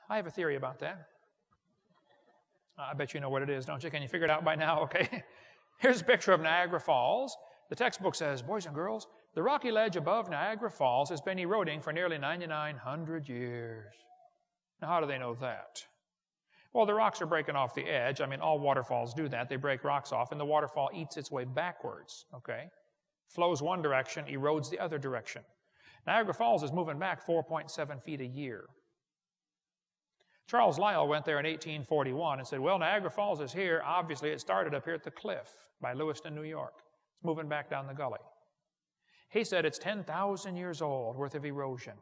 I have a theory about that. I bet you know what it is, don't you? Can you figure it out by now? Okay. Here's a picture of Niagara Falls. The textbook says, boys and girls, the rocky ledge above Niagara Falls has been eroding for nearly 9,900 years. Now, how do they know that? Well, the rocks are breaking off the edge. I mean, all waterfalls do that. They break rocks off, and the waterfall eats its way backwards, okay? Flows one direction, erodes the other direction. Niagara Falls is moving back 4.7 feet a year. Charles Lyell went there in 1841 and said, well, Niagara Falls is here. Obviously, it started up here at the cliff by Lewiston, New York. It's moving back down the gully. He said it's 10,000 years old worth of erosion.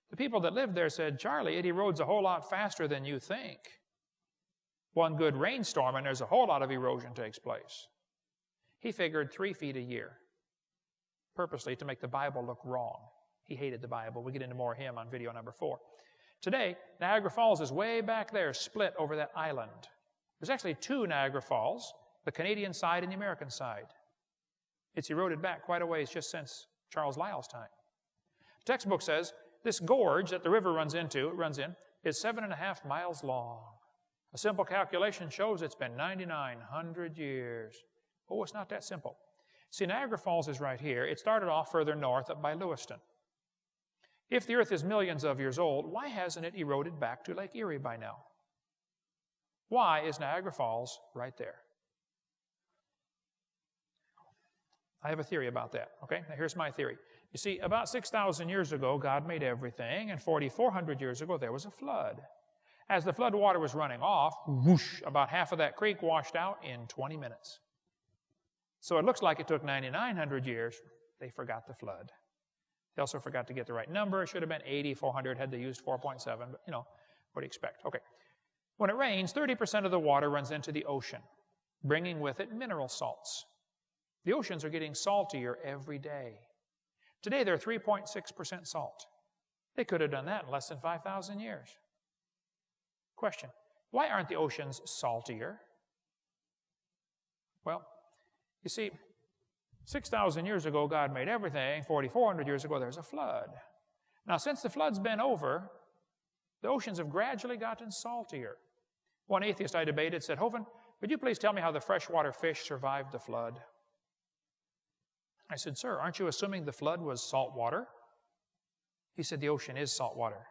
The people that lived there said, Charlie, it erodes a whole lot faster than you think. One good rainstorm and there's a whole lot of erosion takes place. He figured 3 feet a year, purposely to make the Bible look wrong. He hated the Bible. We'll get into more of him on video number 4. Today, Niagara Falls is way back there, split over that island. There's actually 2 Niagara Falls, the Canadian side and the American side. It's eroded back quite a ways just since Charles Lyell's time. The textbook says this gorge that the river runs in, is 7.5 miles long. A simple calculation shows it's been 9,900 years. Oh, it's not that simple. See, Niagara Falls is right here. It started off further north up by Lewiston. If the earth is millions of years old, why hasn't it eroded back to Lake Erie by now? Why is Niagara Falls right there? I have a theory about that, okay? Now here's my theory. You see, about 6,000 years ago, God made everything, and 4,400 years ago, there was a flood. As the flood water was running off, whoosh, about half of that creek washed out in 20 minutes. So it looks like it took 9,900 years. They forgot the flood. They also forgot to get the right number. It should have been 8,400 had they used 4.7, but you know, what do you expect? Okay. When it rains, 30% of the water runs into the ocean, bringing with it mineral salts. The oceans are getting saltier every day. Today, they're 3.6% salt. They could have done that in less than 5,000 years. Question, why aren't the oceans saltier? Well, you see, 6,000 years ago, God made everything. 4,400 years ago, there's a flood. Now, since the flood's been over, the oceans have gradually gotten saltier. One atheist I debated said, Hovind, would you please tell me how the freshwater fish survived the flood? I said, sir, aren't you assuming the flood was salt water? He said, the ocean is salt water.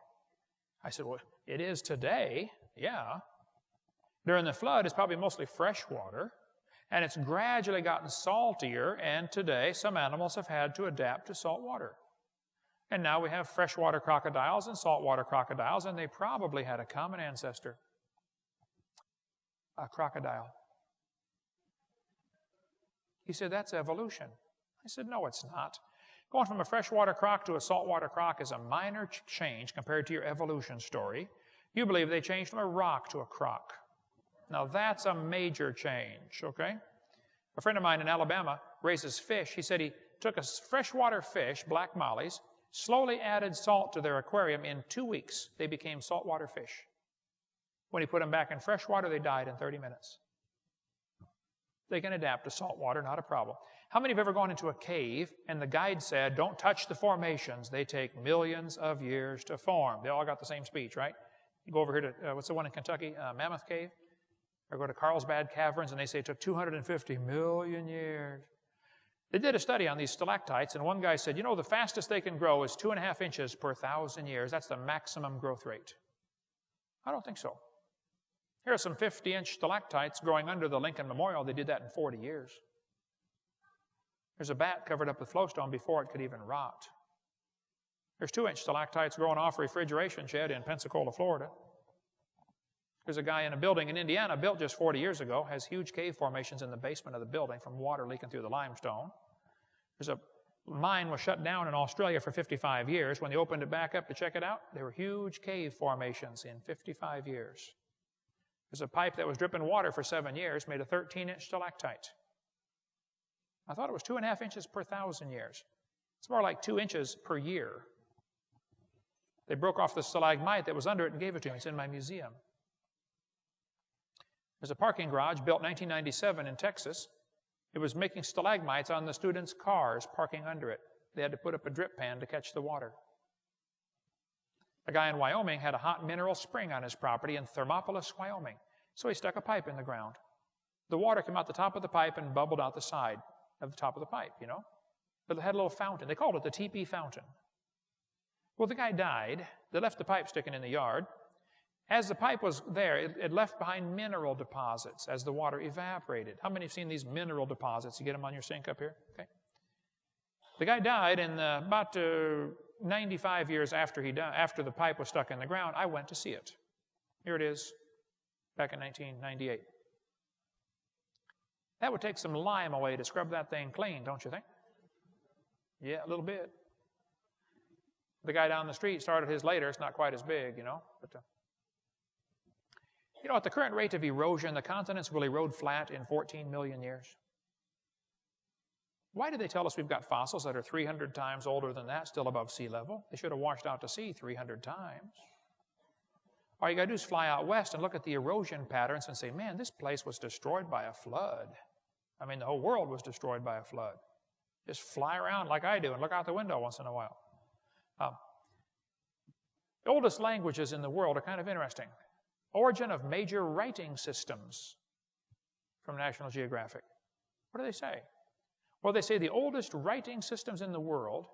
I said, well, it is today, yeah. During the flood, it's probably mostly fresh water. And it's gradually gotten saltier, and today some animals have had to adapt to salt water. And now we have freshwater crocodiles and saltwater crocodiles, and they probably had a common ancestor, a crocodile. He said, that's evolution. I said, no, it's not. Going from a freshwater croc to a saltwater croc is a minor change compared to your evolution story. You believe they changed from a rock to a croc. Now, that's a major change, okay? A friend of mine in Alabama raises fish. He said he took a freshwater fish, black mollies, slowly added salt to their aquarium. In 2 weeks, they became saltwater fish. When he put them back in freshwater, they died in 30 minutes. They can adapt to salt water, not a problem. How many have ever gone into a cave and the guide said, don't touch the formations. They take millions of years to form. They all got the same speech, right? You go over here to, what's the one in Kentucky? Mammoth Cave? Or go to Carlsbad Caverns, and they say it took 250 million years. They did a study on these stalactites, and one guy said, you know, the fastest they can grow is 2.5 inches per 1,000 years. That's the maximum growth rate. I don't think so. Here are some 50-inch stalactites growing under the Lincoln Memorial. They did that in 40 years. There's a bat covered up with flowstone before it could even rot. There's 2-inch stalactites growing off a refrigeration shed in Pensacola, Florida. There's a guy in a building in Indiana built just 40 years ago, has huge cave formations in the basement of the building from water leaking through the limestone. There's a mine was shut down in Australia for 55 years. When they opened it back up to check it out, there were huge cave formations in 55 years. There's a pipe that was dripping water for 7 years, made a 13-inch stalactite. I thought it was 2.5 inches per 1,000 years. It's more like 2 inches per year. They broke off the stalagmite that was under it and gave it to me. It's in my museum. There's a parking garage built in 1997 in Texas. It was making stalagmites on the students' cars parking under it. They had to put up a drip pan to catch the water. A guy in Wyoming had a hot mineral spring on his property in Thermopolis, Wyoming. So he stuck a pipe in the ground. The water came out the top of the pipe and bubbled out the side of the top of the pipe, you know. But it had a little fountain. They called it the teepee fountain. Well, the guy died. They left the pipe sticking in the yard. As the pipe was there, it left behind mineral deposits as the water evaporated. How many have seen these mineral deposits? You get them on your sink up here? Okay. The guy died, and about 95 years after he died, after the pipe was stuck in the ground, I went to see it. Here it is, back in 1998. That would take some lime away to scrub that thing clean, don't you think? Yeah, a little bit. The guy down the street started his later. It's not quite as big, you know. But, you know, at the current rate of erosion, the continents will erode flat in 14 million years. Why do they tell us we've got fossils that are 300 times older than that, still above sea level? They should have washed out to sea 300 times. All you got to do is fly out west and look at the erosion patterns and say, man, this place was destroyed by a flood. I mean, the whole world was destroyed by a flood. Just fly around like I do and look out the window once in a while. The oldest languages in the world are kind of interesting. Origin of major writing systems from National Geographic. What do they say? Well, they say the oldest writing systems in the world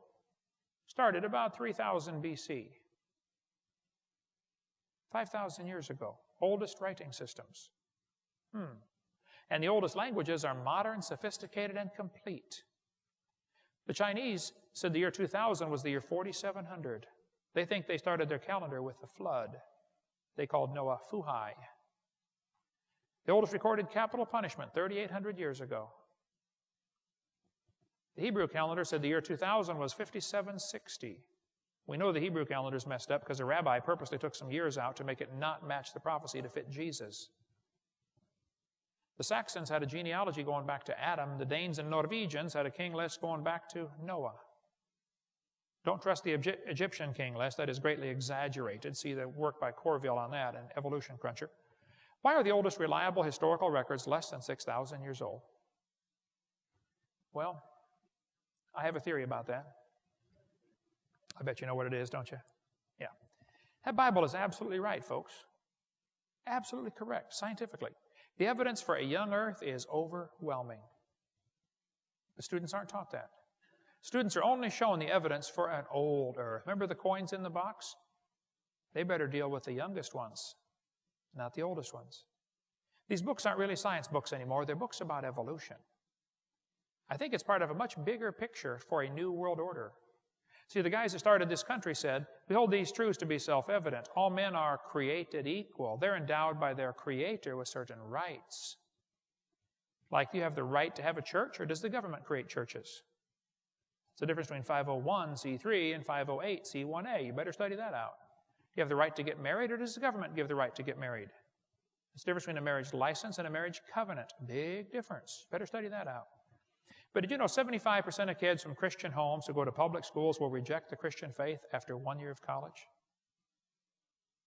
started about 3000 BC. 5,000 years ago. Oldest writing systems. And the oldest languages are modern, sophisticated, and complete. The Chinese said the year 2000 was the year 4700. They think they started their calendar with the flood. They called Noah Fuhai. The oldest recorded capital punishment, 3,800 years ago. The Hebrew calendar said the year 2000 was 5760. We know the Hebrew calendar is messed up because a rabbi purposely took some years out to make it not match the prophecy to fit Jesus. The Saxons had a genealogy going back to Adam. The Danes and Norwegians had a king list going back to Noah. Don't trust the Egyptian king list. That is greatly exaggerated. See the work by Corville on that and Evolution Cruncher. Why are the oldest reliable historical records less than 6,000 years old? Well, I have a theory about that. I bet you know what it is, don't you? Yeah. That Bible is absolutely right, folks. Absolutely correct, scientifically. The evidence for a young earth is overwhelming. The students aren't taught that. Students are only shown the evidence for an old earth. Remember the coins in the box? They better deal with the youngest ones, not the oldest ones. These books aren't really science books anymore. They're books about evolution. I think it's part of a much bigger picture for a new world order. See, the guys that started this country said, behold these truths to be self-evident. All men are created equal. They're endowed by their Creator with certain rights. Like, you have the right to have a church, or does the government create churches? It's the difference between 501c3 and 508c1a. You better study that out. You have the right to get married, or does the government give the right to get married? It's the difference between a marriage license and a marriage covenant. Big difference. Better study that out. But did you know 75% of kids from Christian homes who go to public schools will reject the Christian faith after 1 year of college?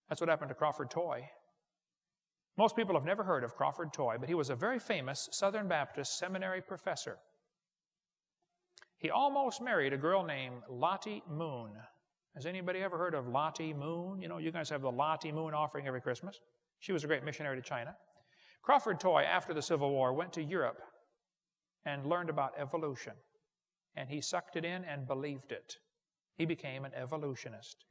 That's what happened to Crawford Toy. Most people have never heard of Crawford Toy, but he was a very famous Southern Baptist seminary professor. He almost married a girl named Lottie Moon. Has anybody ever heard of Lottie Moon? You know, you guys have the Lottie Moon offering every Christmas. She was a great missionary to China. Crawford Toy, after the Civil War, went to Europe and learned about evolution. And he sucked it in and believed it. He became an evolutionist.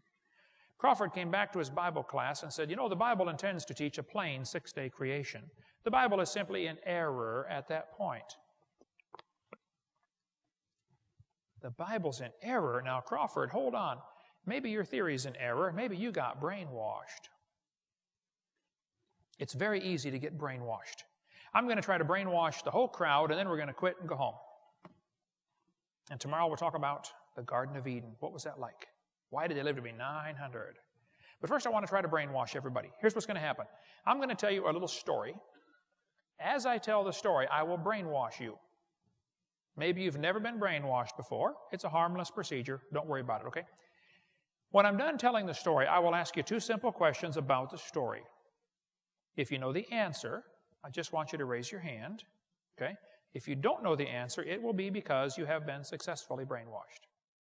Crawford came back to his Bible class and said, you know, the Bible intends to teach a plain 6-day creation. The Bible is simply in error at that point. The Bible's in error. Now, Crawford, hold on. Maybe your theory's in error. Maybe you got brainwashed. It's very easy to get brainwashed. I'm going to try to brainwash the whole crowd, and then we're going to quit and go home. And tomorrow we'll talk about the Garden of Eden. What was that like? Why did they live to be 900? But first I want to try to brainwash everybody. Here's what's going to happen. I'm going to tell you a little story. As I tell the story, I will brainwash you. Maybe you've never been brainwashed before. It's a harmless procedure. Don't worry about it, okay? When I'm done telling the story, I will ask you 2 simple questions about the story. If you know the answer, I just want you to raise your hand, okay? If you don't know the answer, it will be because you have been successfully brainwashed.